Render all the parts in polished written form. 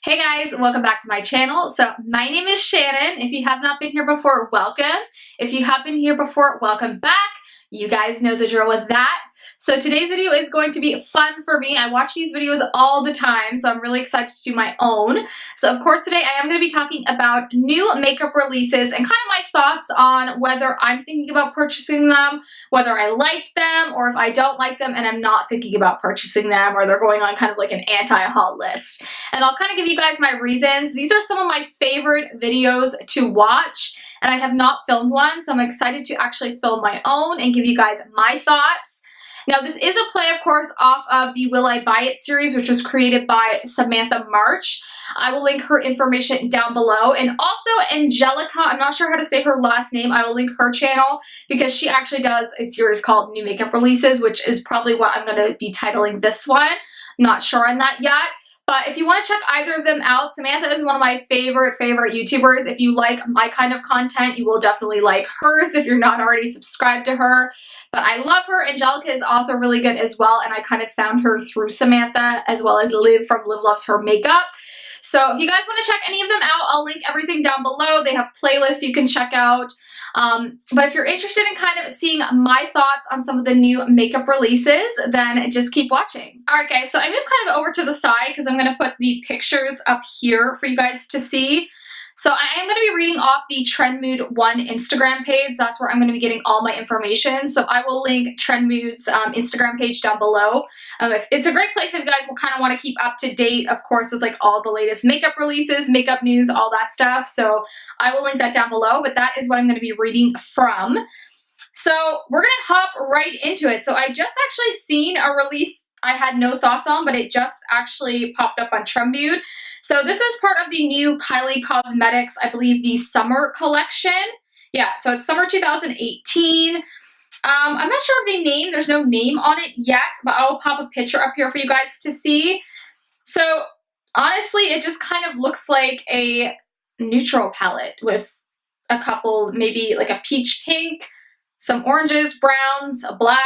Hey guys, welcome back to my channel. So my name is Shannon. If you have not been here before, welcome. If you have been here before, welcome back. You guys know the drill with that. So today's video is going to be fun for me. I watch these videos all the time, so I'm really excited to do my own. So of course today I am going to be talking about new makeup releases and kind of my thoughts on whether I'm thinking about purchasing them, whether I like them, or if I don't like them and I'm not thinking about purchasing them, or they're going on kind of like an anti-haul list. And I'll kind of give you guys my reasons. These are some of my favorite videos to watch, and I have not filmed one, so I'm excited to actually film my own and give you guys my thoughts. Now, this is a play, of course, off of the Will I Buy It series, which was created by Samantha March. I will link her information down below. And also Angelica, I'm not sure how to say her last name. I will link her channel because she actually does a series called New Makeup Releases, which is probably what I'm going to be titling this one. Not sure on that yet. But if you want to check either of them out, Samantha is one of my favorite YouTubers. If you like my kind of content, you will definitely like hers if you're not already subscribed to her. But I love her. Angelica is also really good as well, and I kind of found her through Samantha, as well as Liv from Liv Loves Her Makeup. So if you guys want to check any of them out, I'll link everything down below. They have playlists you can check out. But if you're interested in kind of seeing my thoughts on some of the new makeup releases, then just keep watching. Alright guys, so I moved kind of over to the side because I'm going to put the pictures up here for you guys to see. So I am going to be reading off the Trend Mood 1 Instagram page. That's where I'm going to be getting all my information. So I will link Trend Mood's Instagram page down below. It's a great place if you guys will kind of want to keep up to date, of course, with like all the latest makeup releases, makeup news, all that stuff. So I will link that down below, but that is what I'm going to be reading from. So we're going to hop right into it. So I just actually seen a release I had no thoughts on, but it just actually popped up on Trend Mood. So this is part of the new Kylie Cosmetics, I believe the summer collection. Yeah, so it's summer 2018. I'm not sure of the name. There's no name on it yet, but I'll pop a picture up here for you guys to see. So honestly, it just kind of looks like a neutral palette with a couple, maybe like a peach pink, some oranges, browns, a black.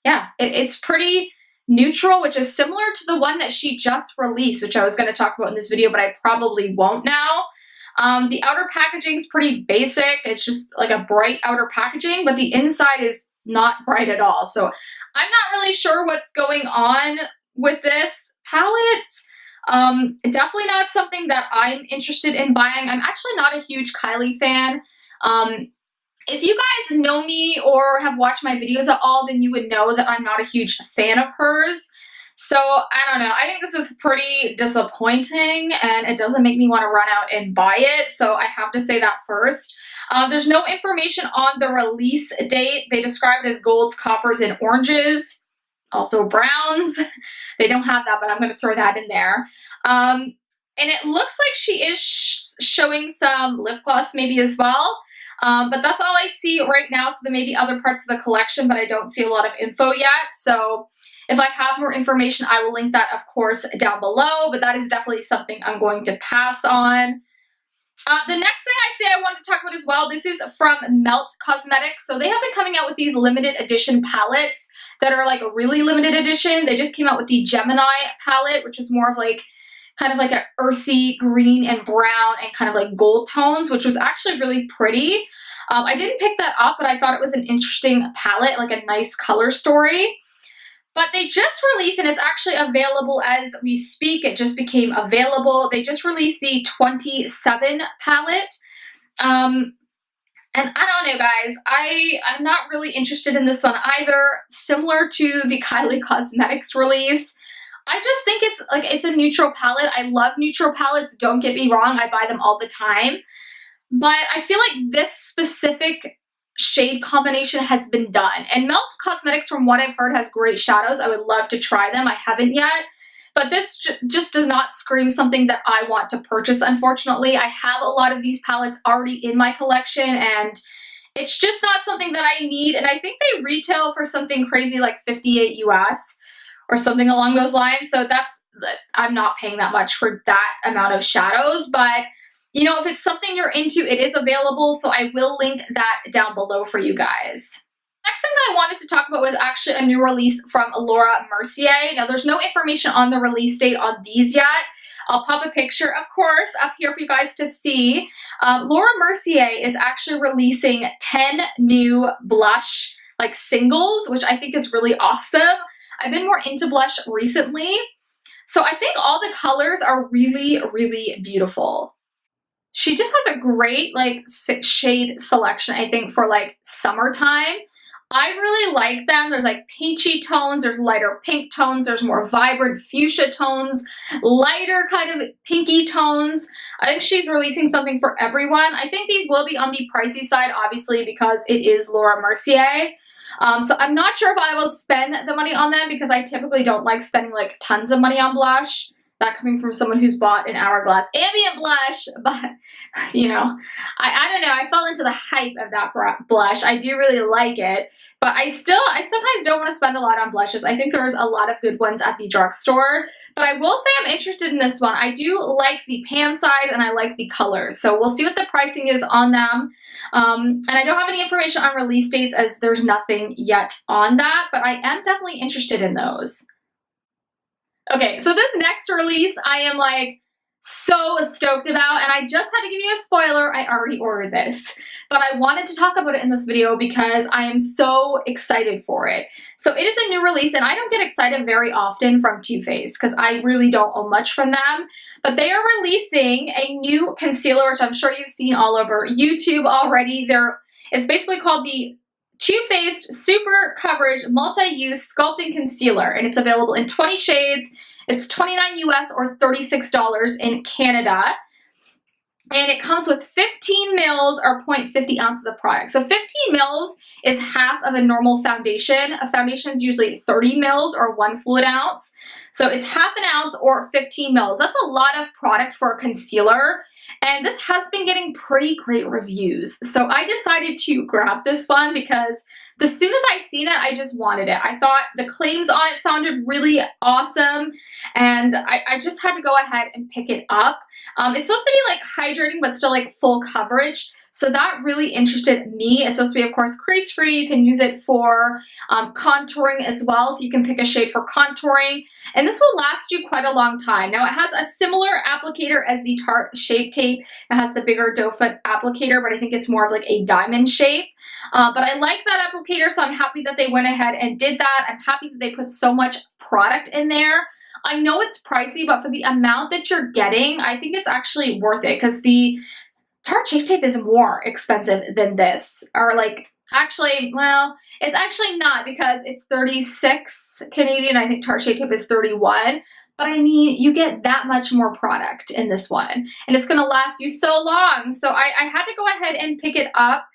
Yeah, it's pretty neutral, which is similar to the one that she just released, which I was going to talk about in this video, but I probably won't now. The outer packaging is pretty basic. It's just like a bright outer packaging, but the inside is not bright at all. So I'm not really sure what's going on with this palette. Definitely not something that I'm interested in buying. I'm actually not a huge Kylie fan. If you guys know me or have watched my videos at all, then you would know that I'm not a huge fan of hers. So, I don't know. I think this is pretty disappointing, and it doesn't make me want to run out and buy it. So, I have to say that first. There's no information on the release date. They describe it as golds, coppers, and oranges. Also browns. They don't have that, but I'm going to throw that in there. And it looks like she is showing some lip gloss maybe as well. But that's all I see right now. So there may be other parts of the collection, but I don't see a lot of info yet. So if I have more information, I will link that, of course, down below. But that is definitely something I'm going to pass on. The next thing I say I want to talk about as well, this is from Melt Cosmetics. So they have been coming out with these limited edition palettes that are like a really limited edition. They just came out with the Gemini palette, which is more of like kind of like an earthy green and brown and kind of like gold tones, which was actually really pretty. I didn't pick that up, but I thought it was an interesting palette, like a nice color story. But they just released, and it's actually available as we speak. It just became available. They just released the 27 palette. And I don't know, guys. I'm not really interested in this one either. Similar to the Kylie Cosmetics release. I just think it's a neutral palette. I love neutral palettes. Don't get me wrong. I buy them all the time. But I feel like this specific shade combination has been done. And Melt Cosmetics, from what I've heard, has great shadows. I would love to try them. I haven't yet. But this just does not scream something that I want to purchase, unfortunately. I have a lot of these palettes already in my collection, and it's just not something that I need. And I think they retail for something crazy like $58 US. Or something along those lines. So I'm not paying that much for that amount of shadows, but you know, if it's something you're into, it is available. So I will link that down below for you guys. Next thing that I wanted to talk about was actually a new release from Laura Mercier. Now there's no information on the release date on these yet. I'll pop a picture, of course, up here for you guys to see. Laura Mercier is actually releasing 10 new blush like singles, which I think is really awesome. I've been more into blush recently, so I think all the colors are really, really beautiful. She just has a great like shade selection, I think, for like summertime. I really like them. There's like peachy tones, there's lighter pink tones, there's more vibrant fuchsia tones, lighter kind of pinky tones. I think she's releasing something for everyone. I think these will be on the pricey side, obviously, because it is Laura Mercier. So I'm not sure if I will spend the money on them because I typically don't like spending like tons of money on blush. That coming from someone who's bought an Hourglass Ambient blush, but you know, I don't know, I fell into the hype of that blush. I do really like it, but I sometimes don't want to spend a lot on blushes. I think there's a lot of good ones at the drugstore, but I will say I'm interested in this one. I do like the pan size and I like the colors, so we'll see what the pricing is on them. And I don't have any information on release dates as there's nothing yet on that, but I am definitely interested in those. Okay, so this next release I am like so stoked about, and I just had to give you a spoiler, I already ordered this, but I wanted to talk about it in this video because I am so excited for it. So it is a new release, and I don't get excited very often from Too Faced because I really don't own much from them, but they are releasing a new concealer, which I'm sure you've seen all over YouTube already. It's basically called the Too Faced Super Coverage Multi-Use Sculpting Concealer, and it's available in 20 shades. It's $29 US or $36 in Canada. And it comes with 15 mils or 0.50 ounces of product. So 15 mils is half of a normal foundation. A foundation is usually 30 mils or 1 fluid ounce. So it's half an ounce or 15 mils. That's a lot of product for a concealer. And this has been getting pretty great reviews. So I decided to grab this one because as soon as I seen it, I just wanted it. I thought the claims on it sounded really awesome, and I just had to go ahead and pick it up. It's supposed to be like hydrating, but still like full coverage. So that really interested me. It's supposed to be, of course, crease-free. You can use it for contouring as well, so you can pick a shade for contouring. And this will last you quite a long time. Now, it has a similar applicator as the Tarte Shape Tape. It has the bigger doe foot applicator, but I think it's more of like a diamond shape. But I like that applicator, so I'm happy that they went ahead and did that. I'm happy that they put so much product in there. I know it's pricey, but for the amount that you're getting, I think it's actually worth it because the Tarte Shape Tape is more expensive than this, or like, actually, well, it's actually not because it's 36 Canadian. I think Tarte Shape Tape is 31, but I mean, you get that much more product in this one, and it's gonna last you so long. So I had to go ahead and pick it up.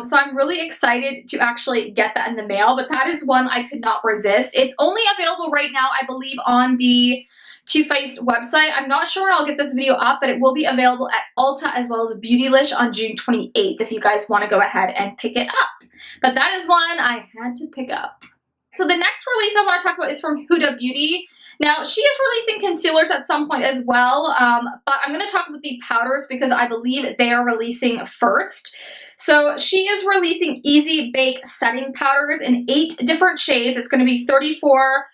So I'm really excited to actually get that in the mail, but that is one I could not resist. It's only available right now, I believe, on the Too Faced website. I'm not sure when I'll get this video up, but it will be available at Ulta as well as Beautylish on June 28th if you guys want to go ahead and pick it up. But that is one I had to pick up. So the next release I want to talk about is from Huda Beauty. Now, she is releasing concealers at some point as well, but I'm going to talk about the powders because I believe they are releasing first. So she is releasing Easy Bake Setting Powders in 8 different shades. It's going to be 34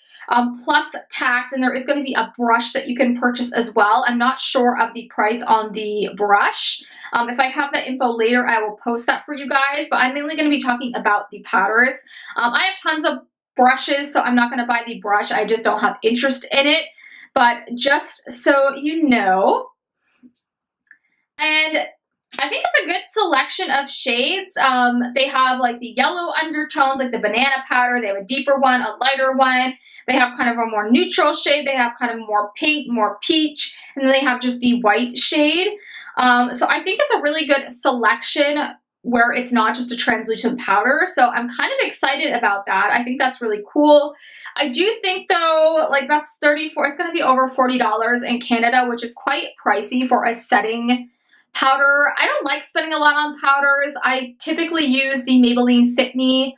plus tax, and there is going to be a brush that you can purchase as well. I'm not sure of the price on the brush. If I have that info later, I will post that for you guys, but I'm mainly going to be talking about the powders. I have tons of brushes, so I'm not going to buy the brush. I just don't have interest in it, but just so you know. And I think it's a good selection of shades. They have like the yellow undertones, like the banana powder. They have a deeper one, a lighter one. They have kind of a more neutral shade. They have kind of more pink, more peach, and then they have just the white shade. So I think it's a really good selection where it's not just a translucent powder. So I'm kind of excited about that. I think that's really cool. I do think though, like that's it's going to be over $40 in Canada, which is quite pricey for a setting powder. I don't like spending a lot on powders. I typically use the Maybelline Fit Me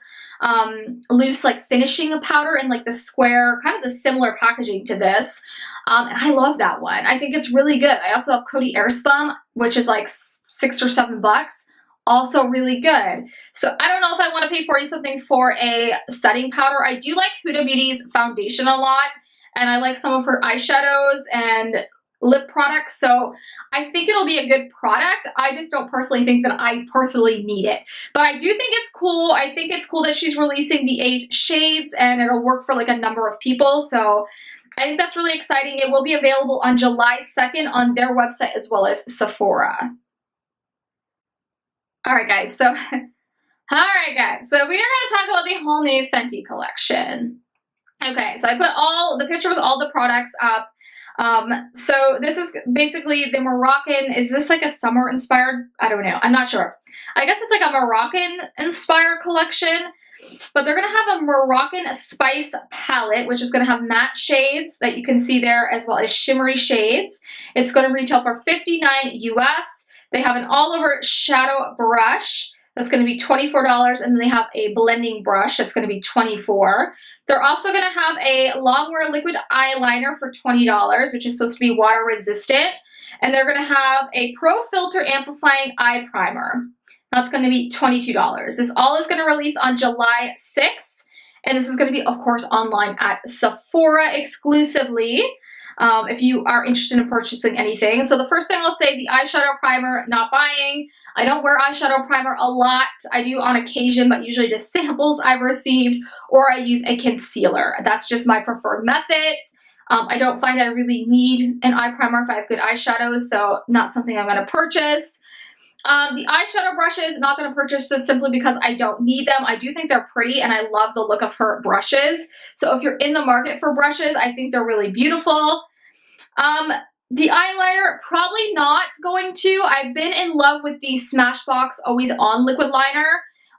loose like finishing powder in like the square, kind of the similar packaging to this. And I love that one. I think it's really good. I also have Coty Airspun, which is like $6 or $7. Also really good. So I don't know if I want to pay 40 something for a setting powder. I do like Huda Beauty's foundation a lot, and I like some of her eyeshadows, and lip product, so I think it'll be a good product. I just don't personally think that I personally need it. But I do think it's cool. I think it's cool that she's releasing the 8 shades and it'll work for like a number of people. So I think that's really exciting. It will be available on July 2nd on their website as well as Sephora. Alright guys, so we are going to talk about the whole new Fenty collection. Okay, so I put the picture with all the products up. So this is basically the Moroccan, is this like a summer inspired? I don't know, I'm not sure. I guess it's like a Moroccan inspired collection, but they're going to have a Moroccan spice palette, which is going to have matte shades that you can see there as well as shimmery shades. It's going to retail for $59 US. They have an all over shadow brush. That's going to be $24, and then they have a blending brush that's going to be $24. They're also going to have a longwear liquid eyeliner for $20, which is supposed to be water resistant. And they're going to have a Pro Filter Amplifying Eye Primer. That's going to be $22. This all is going to release on July 6th. And this is going to be, of course, online at Sephora exclusively. If you are interested in purchasing anything. So the first thing I'll say, the eyeshadow primer, not buying. I don't wear eyeshadow primer a lot. I do on occasion, but usually just samples I've received, or I use a concealer. That's just my preferred method. I don't find I really need an eye primer if I have good eyeshadows, so not something I'm going to purchase. The eyeshadow brushes, not going to purchase just simply because I don't need them. I do think they're pretty and I love the look of her brushes. So if you're in the market for brushes, I think they're really beautiful. The eyeliner, probably not going to. I've been in love with the Smashbox Always On liquid liner.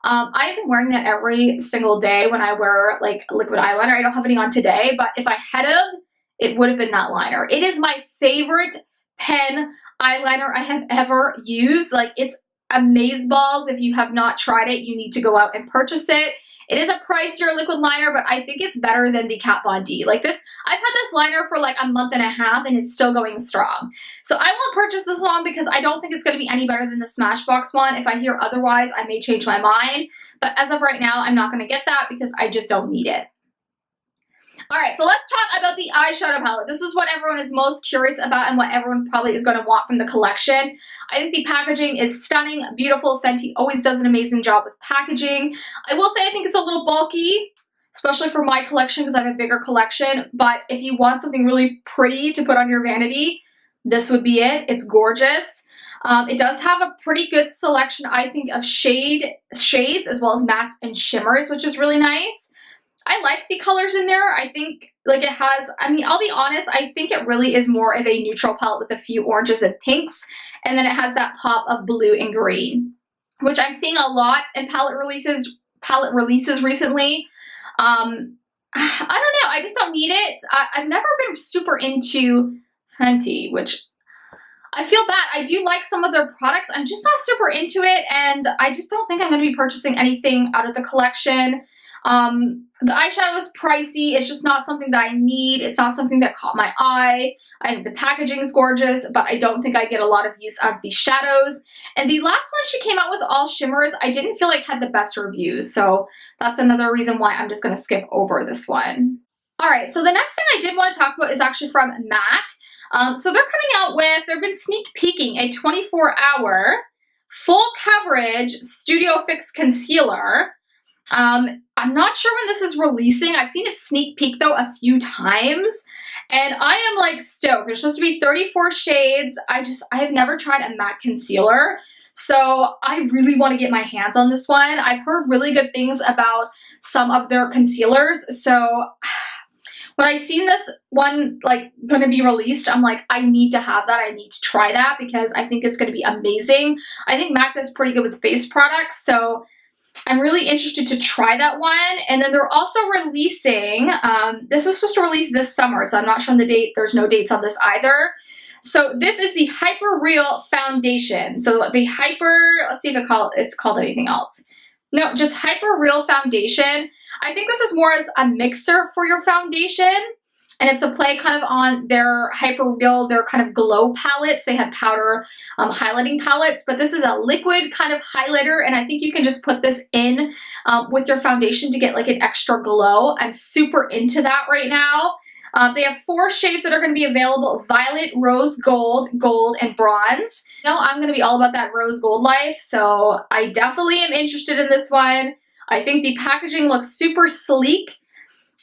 I've been wearing that every single day when I wear like liquid eyeliner. I don't have any on today, but if I had of, it would have been that liner. It is my favorite pen eyeliner I have ever used. Like, it's amazeballs. If you have not tried it, you need to go out and purchase it. It is a pricier liquid liner, but I think it's better than the Kat Von D. Like this, I've had this liner for like a month and a half and it's still going strong. So I won't purchase this one because I don't think it's going to be any better than the Smashbox one. If I hear otherwise, I may change my mind. But as of right now, I'm not going to get that because I just don't need it. Alright, so let's talk about the eyeshadow palette. This is what everyone is most curious about and what everyone probably is going to want from the collection. I think the packaging is stunning, beautiful. Fenty always does an amazing job with packaging. I will say I think it's a little bulky, especially for my collection because I have a bigger collection. But if you want something really pretty to put on your vanity, this would be it. It's gorgeous. It does have a pretty good selection, I think, of shades as well as mattes and shimmers, which is really nice. I like the colors in there. I think like it has, I mean, I'll be honest, I think it really is more of a neutral palette with a few oranges and pinks. And then it has that pop of blue and green, which I'm seeing a lot in palette releases recently. I don't know. I just don't need it. I've never been super into Fenty, which I feel bad. I do like some of their products. I'm just not super into it. And I just don't think I'm going to be purchasing anything out of the collection. The eyeshadow is pricey. It's just not something that I need. It's not something that caught my eye. I think the packaging is gorgeous, but I don't think I get a lot of use out of these shadows. And the last one she came out with, all shimmers, I didn't feel like had the best reviews. So that's another reason why I'm just going to skip over this one. All right, so the next thing I did want to talk about is actually from MAC. So they're coming out with, they've been sneak peeking a 24-hour full coverage Studio Fix concealer. I'm not sure when this is releasing. I've seen it sneak peek though a few times and I am like stoked. There's supposed to be 34 shades. I have never tried a MAC concealer, so I really want to get my hands on this one. I've heard really good things about some of their concealers, so when I seen this one like going to be released, I'm like, I need to have that. I need to try that because I think it's going to be amazing. I think MAC does pretty good with face products, so I'm really interested to try that one. And then they're also releasing, this was supposed to release this summer, so I'm not sure on the date. There's no dates on this either. So this is the Hyper Real Foundation. So the Hyper, let's see if it's called anything else. No, just Hyper Real Foundation. I think this is more as a mixer for your foundation. And it's a play kind of on their Hyper Real, their kind of glow palettes. They had powder highlighting palettes, but this is a liquid kind of highlighter. And I think you can just put this in with your foundation to get like an extra glow. I'm super into that right now. They have 4 shades that are going to be available: violet, rose gold, gold, and bronze. You know, I'm going to be all about that rose gold life, so I definitely am interested in this one. I think the packaging looks super sleek.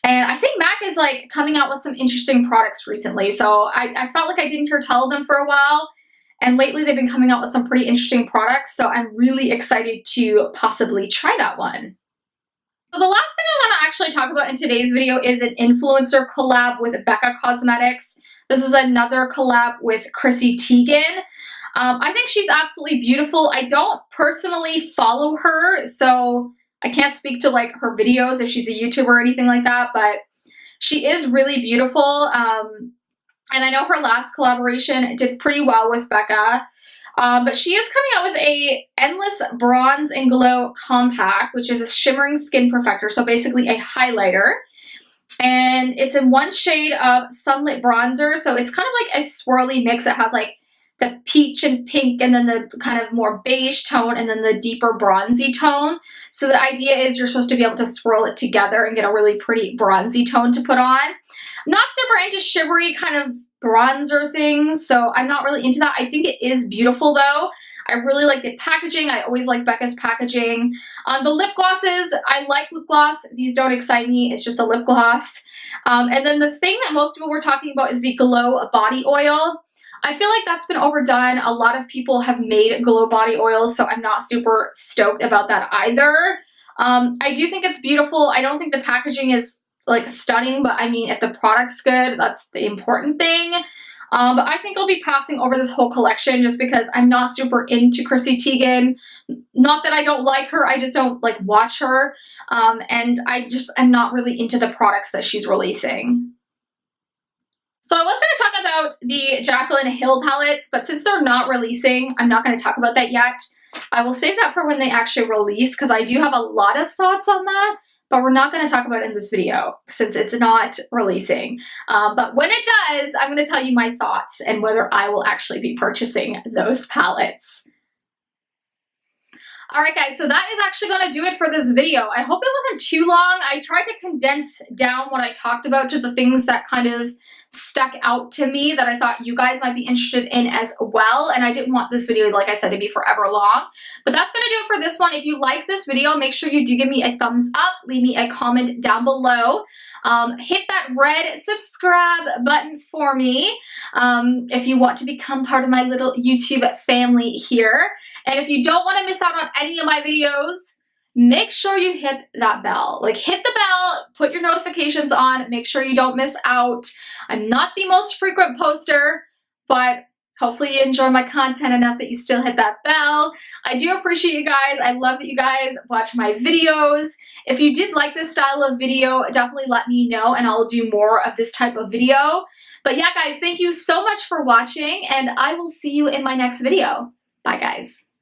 And I think MAC is like coming out with some interesting products recently. So I felt like I didn't hear tell of them for a while. And lately they've been coming out with some pretty interesting products. So I'm really excited to possibly try that one. So the last thing I want to actually talk about in today's video is an influencer collab with Becca Cosmetics. This is another collab with Chrissy Teigen. I think she's absolutely beautiful. I don't personally follow her, so I can't speak to like her videos if she's a YouTuber or anything like that, but she is really beautiful. And I know her last collaboration did pretty well with Becca. But she is coming out with a Endless Bronze and Glow Compact, which is a shimmering skin perfector, so basically a highlighter. And it's in 1 shade of Sunlit Bronzer, so it's kind of like a swirly mix. It has like the peach and pink, and then the kind of more beige tone, and then the deeper bronzy tone. So the idea is you're supposed to be able to swirl it together and get a really pretty bronzy tone to put on. I'm not super into shimmery kind of bronzer things, so I'm not really into that. I think it is beautiful though. I really like the packaging. I always like Becca's packaging. The lip glosses, I like lip gloss. These don't excite me. It's just a lip gloss. And then the thing that most people were talking about is the Glow Body Oil. I feel like that's been overdone. A lot of people have made Glow Body Oils, so I'm not super stoked about that either. I do think it's beautiful. I don't think the packaging is like stunning, but I mean, if the product's good, that's the important thing. But I think I'll be passing over this whole collection just because I'm not super into Chrissy Teigen. Not that I don't like her, I just don't like watch her. And I'm not really into the products that she's releasing. So I was going to talk about the Jaclyn Hill palettes, but since they're not releasing, I'm not going to talk about that yet. I will save that for when they actually release, because I do have a lot of thoughts on that. But we're not going to talk about it in this video since it's not releasing. But when it does, I'm going to tell you my thoughts and whether I will actually be purchasing those palettes. Alright guys, so that is actually going to do it for this video. I hope it wasn't too long. I tried to condense down what I talked about to the things that kind of stuck out to me that I thought you guys might be interested in as well. And I didn't want this video, like I said, to be forever long. But that's going to do it for this one. If you like this video, make sure you do give me a thumbs up. Leave me a comment down below. Hit that red subscribe button for me if you want to become part of my little YouTube family here. And if you don't want to miss out on any of my videos, make sure you hit that bell. Like, hit the bell, put your notifications on, make sure you don't miss out. I'm not the most frequent poster, but hopefully you enjoy my content enough that you still hit that bell. I do appreciate you guys. I love that you guys watch my videos. If you did like this style of video, definitely let me know and I'll do more of this type of video. But yeah, guys, thank you so much for watching, and I will see you in my next video. Bye, guys.